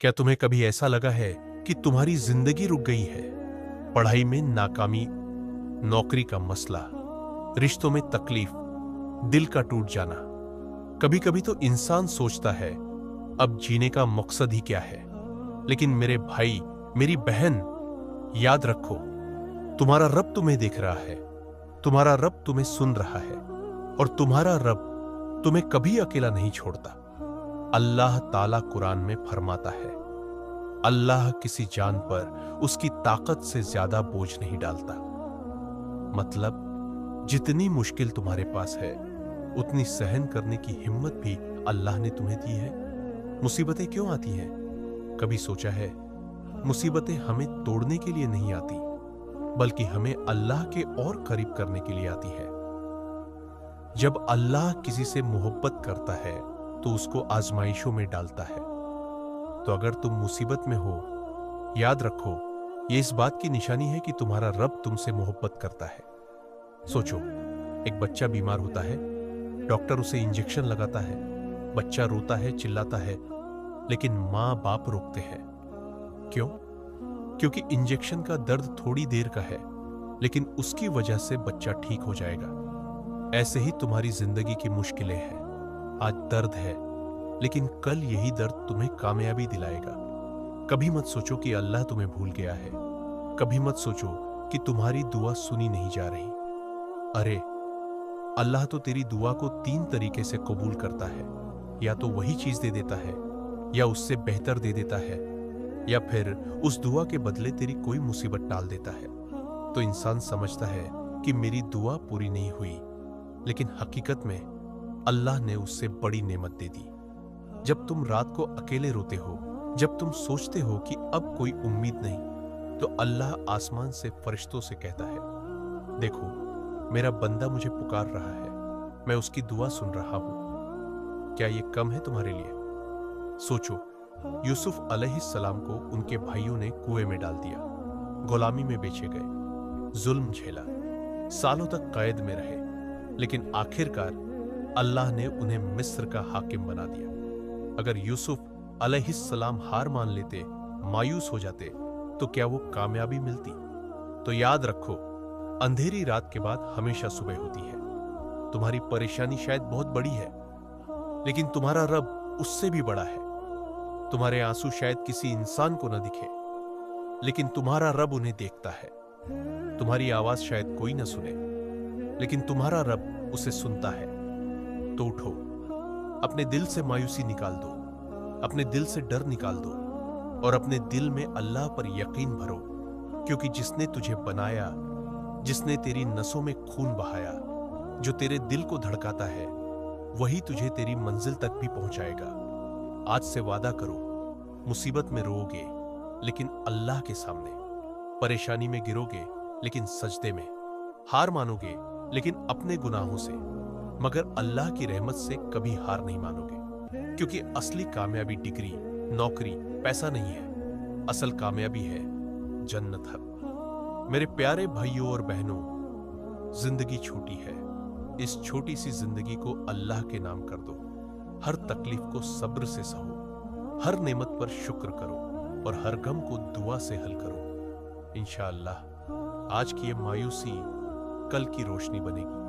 क्या तुम्हें कभी ऐसा लगा है कि तुम्हारी जिंदगी रुक गई है? पढ़ाई में नाकामी, नौकरी का मसला, रिश्तों में तकलीफ, दिल का टूट जाना। कभी कभी तो इंसान सोचता है अब जीने का मकसद ही क्या है। लेकिन मेरे भाई, मेरी बहन, याद रखो, तुम्हारा रब तुम्हें देख रहा है, तुम्हारा रब तुम्हें सुन रहा है और तुम्हारा रब तुम्हें कभी अकेला नहीं छोड़ता। अल्लाह ताला कुरान में फरमाता है, अल्लाह किसी जान पर उसकी ताकत से ज्यादा बोझ नहीं डालता। मतलब जितनी मुश्किल तुम्हारे पास है उतनी सहन करने की हिम्मत भी अल्लाह ने तुम्हें दी है। मुसीबतें क्यों आती हैं? कभी सोचा है मुसीबतें हमें तोड़ने के लिए नहीं आती, बल्कि हमें अल्लाह के और करीब करने के लिए आती है। जब अल्लाह किसी से मोहब्बत करता है तो उसको आजमाइशों में डालता है। तो अगर तुम मुसीबत में हो, याद रखो, ये इस बात की निशानी है कि तुम्हारा रब तुमसे मोहब्बत करता है। सोचो, एक बच्चा बीमार होता है, डॉक्टर उसे इंजेक्शन लगाता है, बच्चा रोता है, चिल्लाता है, लेकिन माँ बाप रोकते हैं। क्यों? क्योंकि इंजेक्शन का दर्द थोड़ी देर का है, लेकिन उसकी वजह से बच्चा ठीक हो जाएगा। ऐसे ही तुम्हारी जिंदगी की मुश्किलें हैं। आज दर्द है, लेकिन कल यही दर्द तुम्हें कामयाबी दिलाएगा। कभी मत सोचो कि अल्लाह तुम्हें भूल गया है। कभी मत सोचो कि तुम्हारी दुआ सुनी नहीं जा रही। अरे, अल्लाह तो तेरी दुआ को 3 तरीके से कबूल करता है। या तो वही चीज दे देता है, या उससे बेहतर दे देता है, या फिर उस दुआ के बदले तेरी कोई मुसीबत टाल देता है। तो इंसान समझता है कि मेरी दुआ पूरी नहीं हुई, लेकिन हकीकत में अल्लाह ने उससे बड़ी नेमत दे दी। जब तुम रात को अकेले रोते हो, जब तुम सोचते हो कि अब कोई उम्मीद नहीं, तो अल्लाह आसमान से फरिश्तों से कहता है, देखो, मेरा बंदा मुझे पुकार रहा है, मैं उसकी दुआ सुन रहा हूं। क्या ये कम है तुम्हारे लिए? सोचो, यूसुफ अलैहिस्सलाम को उनके भाइयों ने कुएं में डाल दिया, गुलामी में बेचे गए, जुल्म झेला, सालों तक कैद में रहे, लेकिन आखिरकार अल्लाह ने उन्हें मिस्र का हाकिम बना दिया। अगर यूसुफ अलैहिस्सलाम हार मान लेते, मायूस हो जाते, तो क्या वो कामयाबी मिलती? तो याद रखो, अंधेरी रात के बाद हमेशा सुबह होती है। तुम्हारी परेशानी शायद बहुत बड़ी है, लेकिन तुम्हारा रब उससे भी बड़ा है। तुम्हारे आंसू शायद किसी इंसान को न दिखे, लेकिन तुम्हारा रब उन्हें देखता है। तुम्हारी आवाज शायद कोई न सुने, लेकिन तुम्हारा रब उसे सुनता है। तो उठो, अपने दिल से मायूसी निकाल दो, अपने दिल से डर निकाल दो और अपने दिल में अल्लाह पर यकीन भरो, क्योंकि जिसने तुझे बनाया, जिसने तेरी नसों में खून बहाया, जो तेरे दिल को धड़काता है, वही तुझे तेरी मंजिल तक भी पहुंचाएगा। आज से वादा करो, मुसीबत में रोओगे लेकिन अल्लाह के सामने, परेशानी में गिरोगे लेकिन सजदे में, हार मानोगे लेकिन अपने गुनाहों से, मगर अल्लाह की रहमत से कभी हार नहीं मानोगे। क्योंकि असली कामयाबी डिग्री, नौकरी, पैसा नहीं है। असल कामयाबी है जन्नत हक। मेरे प्यारे भाइयों और बहनों, जिंदगी छोटी है। इस छोटी सी जिंदगी को अल्लाह के नाम कर दो। हर तकलीफ को सब्र से सहो, हर नेमत पर शुक्र करो और हर गम को दुआ से हल करो। इंशाअल्लाह आज की ये मायूसी कल की रोशनी बनेगी।